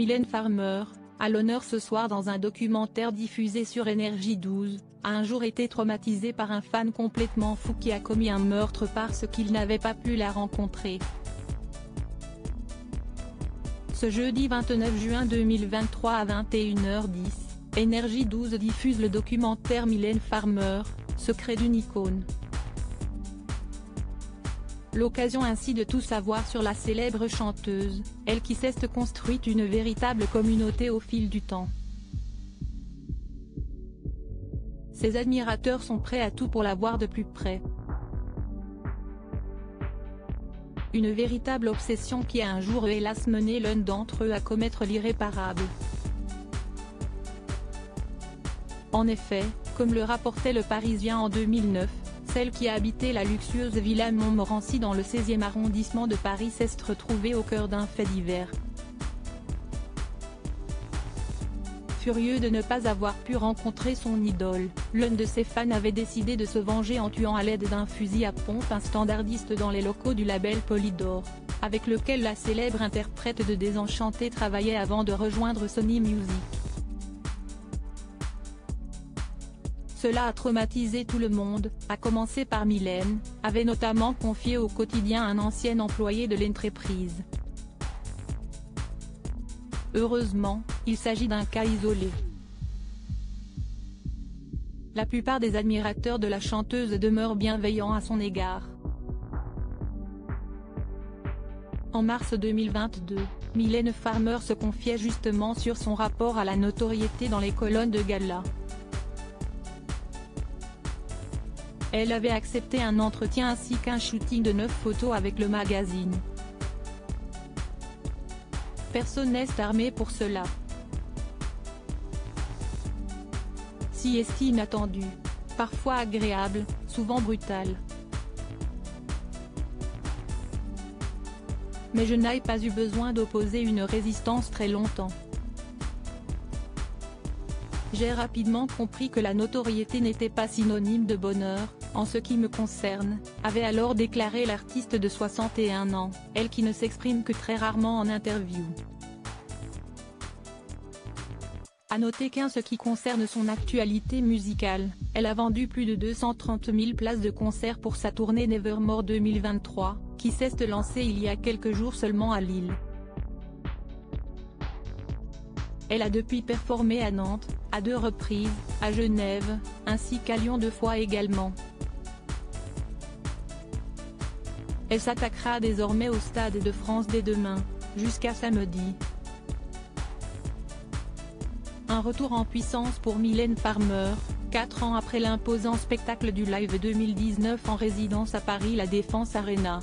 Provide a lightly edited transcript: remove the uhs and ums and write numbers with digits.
Mylène Farmer, à l'honneur ce soir dans un documentaire diffusé sur Énergie 12, a un jour été traumatisée par un fan complètement fou qui a commis un meurtre parce qu'il n'avait pas pu la rencontrer. Ce jeudi 29 juin 2023 à 21h10, Énergie 12 diffuse le documentaire Mylène Farmer, Secret d'une icône. L'occasion ainsi de tout savoir sur la célèbre chanteuse, elle qui s'est construite une véritable communauté au fil du temps. Ses admirateurs sont prêts à tout pour la voir de plus près. Une véritable obsession qui a un jour hélas mené l'un d'entre eux à commettre l'irréparable. En effet, comme le rapportait Le Parisien en 2009, celle qui a habité la luxueuse villa Montmorency dans le 16e arrondissement de Paris s'est retrouvée au cœur d'un fait divers. Furieux de ne pas avoir pu rencontrer son idole, l'un de ses fans avait décidé de se venger en tuant à l'aide d'un fusil à pompe un standardiste dans les locaux du label Polydor, avec lequel la célèbre interprète de Désenchanté travaillait avant de rejoindre Sony Music. Cela a traumatisé tout le monde, à commencer par Mylène, avait notamment confié au quotidien un ancien employé de l'entreprise. Heureusement, il s'agit d'un cas isolé. La plupart des admirateurs de la chanteuse demeurent bienveillants à son égard. En mars 2022, Mylène Farmer se confiait justement sur son rapport à la notoriété dans les colonnes de gala. Elle avait accepté un entretien ainsi qu'un shooting de 9 photos avec le magazine. Personne n'est armé pour cela. Si est inattendu, parfois agréable, souvent brutal. Mais je n'ai pas eu besoin d'opposer une résistance très longtemps. J'ai rapidement compris que la notoriété n'était pas synonyme de bonheur, en ce qui me concerne, avait alors déclaré l'artiste de 61 ans, elle qui ne s'exprime que très rarement en interview. À noter qu'en ce qui concerne son actualité musicale, elle a vendu plus de 230 000 places de concert pour sa tournée Nevermore 2023, qui s'est lancée il y a quelques jours seulement à Lille. Elle a depuis performé à Nantes, à 2 reprises, à Genève, ainsi qu'à Lyon 2 fois également. Elle s'attaquera désormais au Stade de France dès demain, jusqu'à samedi. Un retour en puissance pour Mylène Farmer, 4 ans après l'imposant spectacle du Live 2019 en résidence à Paris La Défense Arena.